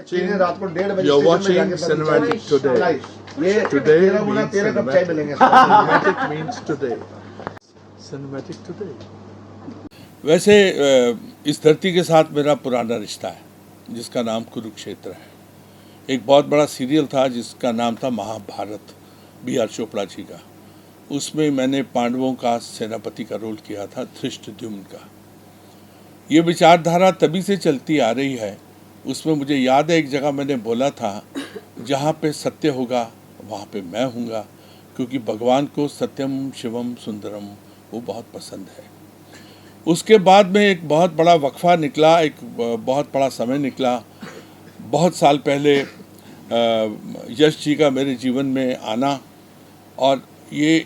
watching, रात को 1:30 you're बजे watching cinematic today. ये Today 13 कप चाय मिलेंगे। cinematic means today. Cinematic today. वैसे इस धरती के साथ मेरा पुराना रिश्ता है जिसका नाम कुरुक्षेत्र है। एक बहुत बड़ा सीरियल था जिसका नाम था महाभारत, B.R. चोपड़ा जी का। उसमें मैंने पांडवों का सेनापति का रोल किया था, धृष्टद्युम्न का। ये विचारधारा तभी से चलती आ रही है। उसमें मुझे याद है एक जगह मैंने बोला था, जहाँ पे सत्य होगा वहाँ पे मैं हूँगा, क्योंकि भगवान को सत्यम शिवम सुंदरम वो बहुत पसंद है। उसके बाद में एक बहुत बड़ा वक्फा निकला, एक बहुत बड़ा समय निकला। बहुत साल पहले यश जी का मेरे जीवन में आना, और ये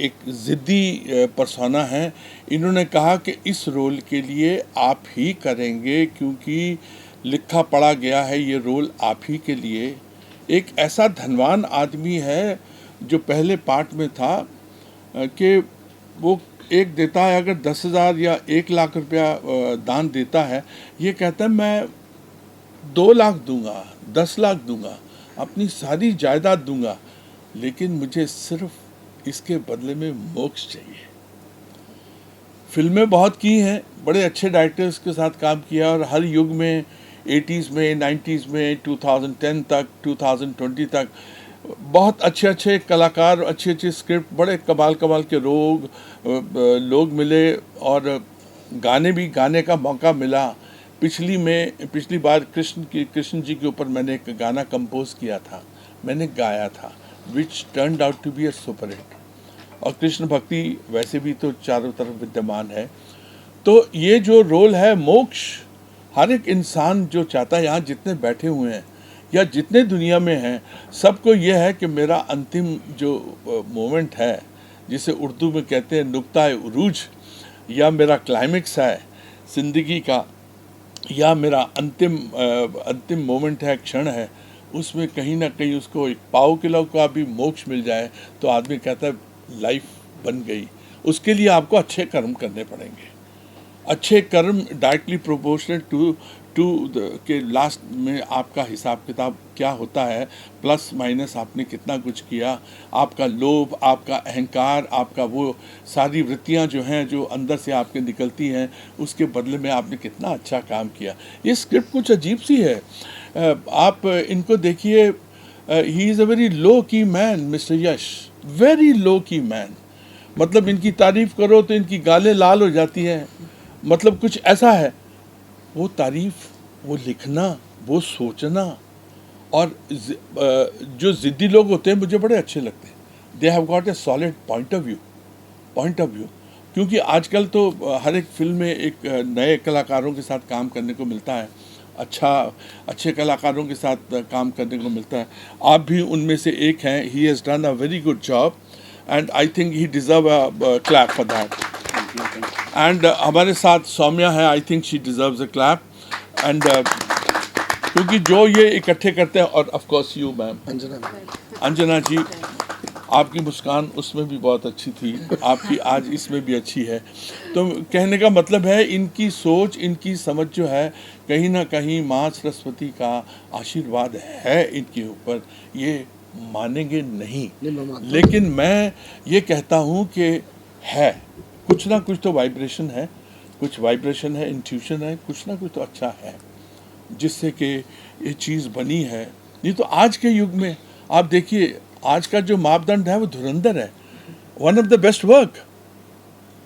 एक ज़िद्दी पर्सोना है। इन्होंने कहा कि इस रोल के लिए आप ही करेंगे, क्योंकि लिखा पढ़ा गया है ये रोल आप ही के लिए। एक ऐसा धनवान आदमी है जो पहले पार्ट में था कि वो एक देता है, अगर 10,000 या 1 लाख रुपया दान देता है, ये कहता है मैं 2 लाख दूंगा, 10 लाख दूंगा, अपनी सारी जायदाद दूंगा, लेकिन मुझे सिर्फ इसके बदले में मोक्ष चाहिए। फिल्में बहुत की हैं, बड़े अच्छे डायरेक्टर्स के साथ काम किया, और हर युग में 80s में, 90s में, 2010 तक, 2020 तक बहुत अच्छे अच्छे कलाकार, अच्छी अच्छी स्क्रिप्ट, बड़े कमाल के लोग मिले, और गाने का मौका मिला। पिछली बार कृष्ण जी के ऊपर मैंने एक गाना कंपोज किया था, मैंने गाया था, which turned out to be a super hit. और कृष्ण भक्ति वैसे भी तो चारों तरफ विद्यमान है। तो ये जो रोल है, मोक्ष, हर एक इंसान जो चाहता है, यहाँ जितने बैठे हुए हैं या जितने दुनिया में हैं, सबको ये है कि मेरा अंतिम जो मोमेंट है, जिसे उर्दू में कहते हैं नुक्ता उरूज, या मेरा क्लाइमेक्स है ज़िंदगी का, या मेरा अंतिम मोमेंट है, क्षण है, उसमें कहीं ना कहीं उसको एक पाव किलो का भी मोक्ष मिल जाए तो आदमी कहता है लाइफ बन गई। उसके लिए आपको अच्छे कर्म करने पड़ेंगे। अच्छे कर्म डायरेक्टली प्रोपोर्शनल टू के लास्ट में आपका हिसाब किताब क्या होता है, प्लस माइनस आपने कितना कुछ किया, आपका लोभ, आपका अहंकार, आपका वो सारी वृत्तियां जो हैं जो अंदर से आपके निकलती हैं, उसके बदले में आपने कितना अच्छा काम किया। ये स्क्रिप्ट कुछ अजीब सी है, आप इनको देखिए। He is a very low की मैन मिस्टर यश, वेरी लो की मैन। मतलब इनकी तारीफ़ करो तो इनकी गालें लाल हो जाती हैं। मतलब कुछ ऐसा है, वो तारीफ़, वो लिखना, वो सोचना, और जो ज़िद्दी लोग होते हैं मुझे बड़े अच्छे लगते हैं। They have got a solid point of view. क्योंकि आजकल तो हर एक फिल्म में एक नए कलाकारों के साथ काम करने को मिलता है, अच्छे कलाकारों के साथ काम करने को मिलता है। आप भी उनमें से एक हैं। He has done a very good job and I think he deserve a clap for that. And हमारे साथ सौम्या है, I think she deserves a clap. And क्योंकि जो ये इकट्ठे करते हैं, और of course you ma'am, Anjana ji, आपकी मुस्कान उसमें भी बहुत अच्छी थी, आपकी आज इसमें भी अच्छी है। तो कहने का मतलब है, इनकी सोच, इनकी समझ जो है, कहीं ना कहीं माँ सरस्वती का आशीर्वाद है इनके ऊपर। ये मानेंगे नहीं, लेकिन मैं ये कहता हूँ कि है कुछ ना कुछ तो वाइब्रेशन है, इंट्यूशन है, कुछ ना कुछ तो अच्छा है जिससे कि ये चीज़ बनी है। नहीं तो आज के युग में आप देखिए, आज का जो मापदंड है वो धुरंधर है। One of the best work,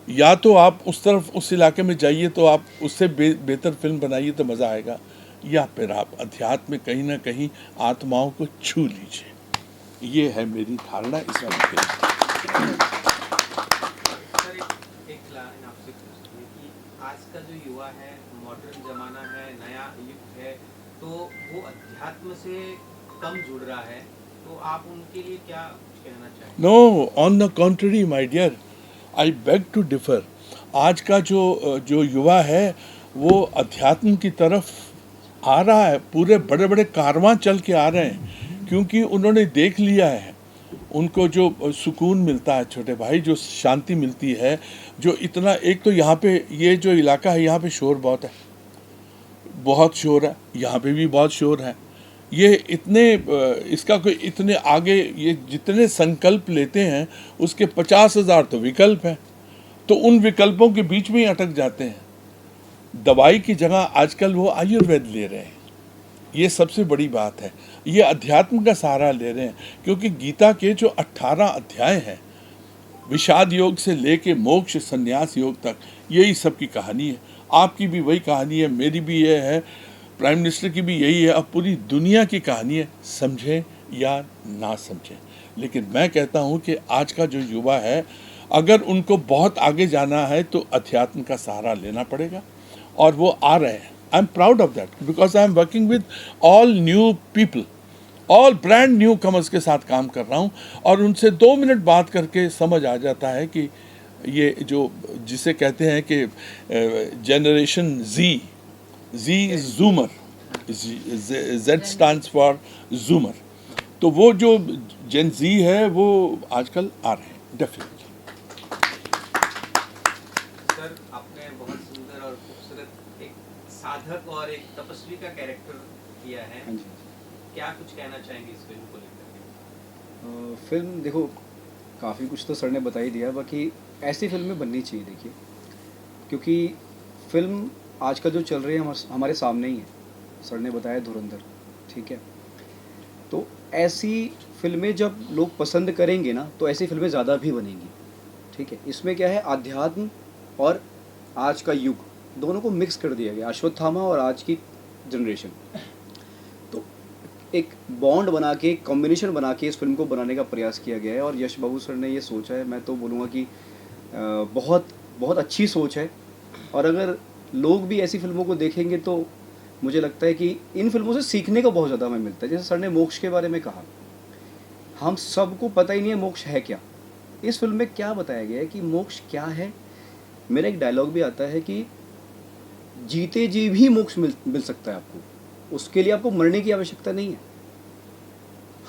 या तो आप उस तरफ, उस इलाके में जाइए तो आप उससे बेहतर फिल्म बनाइए तो मज़ा आएगा, या फिर आप अध्यात्म में कहीं ना कहीं आत्माओं को छू लीजिए। ये है मेरी धारणा इस बात के। आज का जो युवा है, मॉडर्न जमाना है, नया युग है, तो वो अध्यात्म से कम जुड़ रहा है, तो आप उनके लिए क्या कहना चाहेंगे? No, on the contrary my dear, I beg to differ. आज का जो युवा है वो अध्यात्म की तरफ आ रहा है। पूरे बड़े बड़े कारवां चल के आ रहे हैं, क्योंकि उन्होंने देख लिया है, उनको जो सुकून मिलता है छोटे भाई, जो शांति मिलती है, जो इतना, एक तो यहाँ पे ये जो इलाका है यहाँ पे शोर बहुत है, बहुत शोर है, यहाँ पे भी बहुत शोर है। ये इतने इसका कोई इतने आगे, ये जितने संकल्प लेते हैं उसके 50,000 तो विकल्प हैं, तो उन विकल्पों के बीच में ही अटक जाते हैं। दवाई की जगह आजकल वो आयुर्वेद ले रहे हैं, ये सबसे बड़ी बात है। ये अध्यात्म का सहारा ले रहे हैं, क्योंकि गीता के जो 18 अध्याय हैं, विषाद योग से लेके मोक्ष संन्यास योग तक, यही सब की कहानी है। आपकी भी वही कहानी है, मेरी भी ये है, प्राइम मिनिस्टर की भी यही है, अब पूरी दुनिया की कहानी है, समझें या ना समझें। लेकिन मैं कहता हूँ कि आज का जो युवा है, अगर उनको बहुत आगे जाना है तो अध्यात्म का सहारा लेना पड़ेगा, और वो आ रहे हैं। I am proud of that, because I am working with all new people, all brand new commerce के साथ काम कर रहा हूँ, और उनसे 2 मिनट बात करके समझ आ जाता है कि ये जो जिसे कहते हैं कि generation Z is zoomer, Z stands for zoomer, तो वो जो जेन Z है वो आजकल आ रहे हैं डेफिनेटली। सर, आपने बहुत सुंदर और खूबसूरत एक साधक और एक तपस्वी का कैरेक्टर किया है। हाँ जी। क्या कुछ कहना चाहेंगे इस फिल्म को लेकर? फिल्म देखो, काफ़ी कुछ तो सर ने बता ही दिया, बाकी ऐसी फिल्में बननी चाहिए देखिए, क्योंकि फिल्म आजकल जो चल रही है हमारे सामने ही है। सर ने बताया धुरंधर, ठीक है, तो ऐसी फिल्में जब लोग पसंद करेंगे ना, तो ऐसी फिल्में ज़्यादा भी बनेंगी, ठीक है। इसमें क्या है, आध्यात्म और आज का युग दोनों को मिक्स कर दिया गया, अश्वत्थामा और आज की जनरेशन, तो एक बॉन्ड बना के, कॉम्बिनेशन बना के इस फिल्म को बनाने का प्रयास किया गया है। और यश बाबू सर ने ये सोचा है, मैं तो बोलूँगा कि बहुत बहुत अच्छी सोच है। और अगर लोग भी ऐसी फिल्मों को देखेंगे तो मुझे लगता है कि इन फिल्मों से सीखने को बहुत ज़्यादा हमें मिलता है। जैसे सर ने मोक्ष के बारे में कहा, हम सबको पता ही नहीं है मोक्ष है क्या। इस फिल्म में क्या बताया गया है कि मोक्ष क्या है। मेरा एक डायलॉग भी आता है कि जीते जी भी मोक्ष मिल सकता है आपको, उसके लिए आपको मरने की आवश्यकता नहीं है।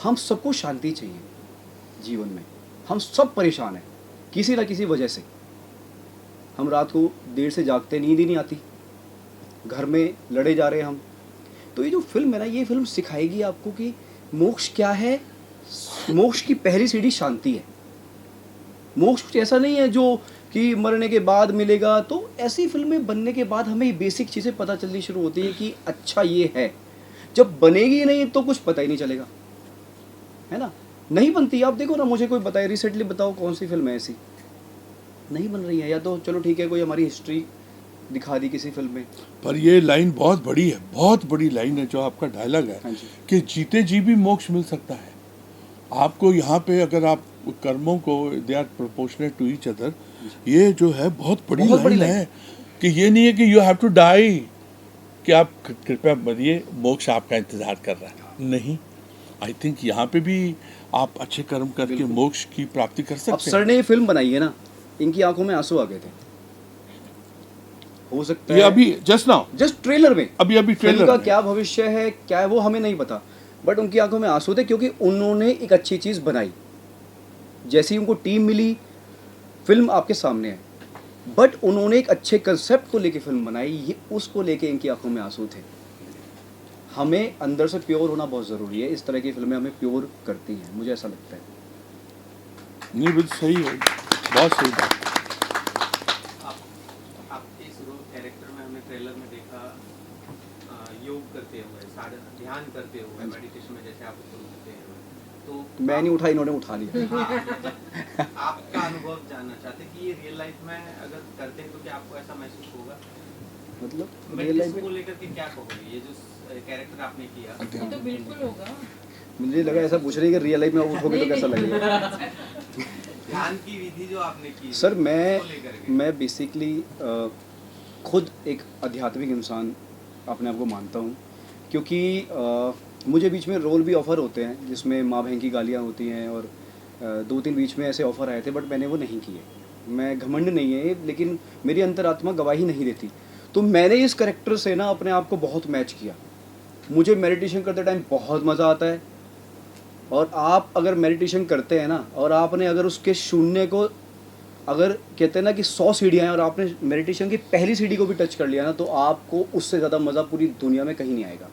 हम सबको शांति चाहिए जीवन में, हम सब परेशान हैं किसी ना किसी वजह से। हम रात को देर से जागते, नींद ही नहीं आती, घर में लड़े जा रहे हैं हम। तो ये जो फिल्म है ना, ये फिल्म सिखाएगी आपको कि मोक्ष क्या है। मोक्ष की पहली सीढ़ी शांति है। मोक्ष कुछ ऐसा नहीं है जो कि मरने के बाद मिलेगा। तो ऐसी फिल्में बनने के बाद हमें बेसिक चीज़ें पता चलनी शुरू होती है कि अच्छा ये है। जब बनेगी नहीं तो कुछ पता ही नहीं चलेगा, है ना। नहीं बनती, आप देखो ना, मुझे कोई बताए रिसेंटली, बताओ कौन सी फिल्म है ऐसी नहीं बन रही है। या तो चलो ठीक है, कोई हमारी हिस्ट्री दिखा दी किसी फिल्म में। पर ये लाइन बहुत बड़ी है, बहुत बड़ी लाइन है जो आपका डायलॉग है, हाँ जी। कि जीते जी भी मोक्ष मिल सकता है आपको। यहाँ पे अगर आप कर्मों को, they are proportionate to each other, ये जो है बहुत बड़ी लाइन है कि ये नहीं है कि यू हैव टू डाई, कि आप कृपया मरिए, मोक्ष आपका इंतजार कर रहा है। नहीं, आई थिंक यहाँ पे भी आप अच्छे कर्म करके मोक्ष की प्राप्ति कर सकते हैं। अब सर ने ये फिल्म बनाई है ना, इनकी आंखों में आंसू आ गए थे, हो सकता ये है अभी जस्ट ट्रेलर में, अभी फिल्म ट्रेलर का में। क्या भविष्य है, क्या है वो हमें नहीं पता, बट उनकी आंखों में आंसू थे क्योंकि उन्होंने एक अच्छी चीज़ बनाई। जैसी उनको टीम मिली, फिल्म आपके सामने है, बट उन्होंने एक अच्छे कंसेप्ट को लेके फिल्म बनाई, ये उसको लेके इनकी आंखों में आंसू थे। हमें अंदर से प्योर होना बहुत ज़रूरी है। इस तरह की फिल्में हमें प्योर करती हैं, मुझे ऐसा लगता है। नहीं, बिल्कुल सही है, बहुत सही बात। आप इस रोल कैरेक्टर में हमने ट्रेलर में देखा योग करते हुए, ध्यान करते हुए, मेडिटेशन में जैसे आप उसको करते हैं, तो मैं नहीं उठा, इन्होंने उठा लिया। आपका अनुभव जानना चाहते हैं कि ये रियल लाइफ में अगर करते हैं तो क्या आपको ऐसा महसूस होगा? मतलब रियल लाइफ मेडिटेशन को में लेकर के क्या कहोगे, ये जो कैरेक्टर आपने किया? ये तो बिल्कुल होगा। मुझे लगा ऐसा पूछ रही है कि रियल लाइफ में उठोगे तो कैसा लगेगा। ध्यान की विधि जो आपने की सर उसको लेकर के। मैं बेसिकली खुद एक आध्यात्मिक इंसान अपने आप को मानता हूँ, क्योंकि मुझे बीच में रोल भी ऑफ़र होते हैं जिसमें माँ बहन की गालियाँ होती हैं, और 2-3 बीच में ऐसे ऑफ़र आए थे, बट मैंने वो नहीं किए। मैं घमंड नहीं है, लेकिन मेरी अंतरात्मा गवाही नहीं देती। तो मैंने इस करैक्टर से ना अपने आप को बहुत मैच किया। मुझे मेडिटेशन करते टाइम बहुत मज़ा आता है, और आप अगर मेडिटेशन करते हैं ना, और आपने अगर उसके शून्य को अगर कहते हैं ना कि 100 सीढ़ियाँ हैं और आपने मेडिटेशन की पहली सीढ़ी को भी टच कर लिया ना, तो आपको उससे ज़्यादा मज़ा पूरी दुनिया में कहीं नहीं आएगा।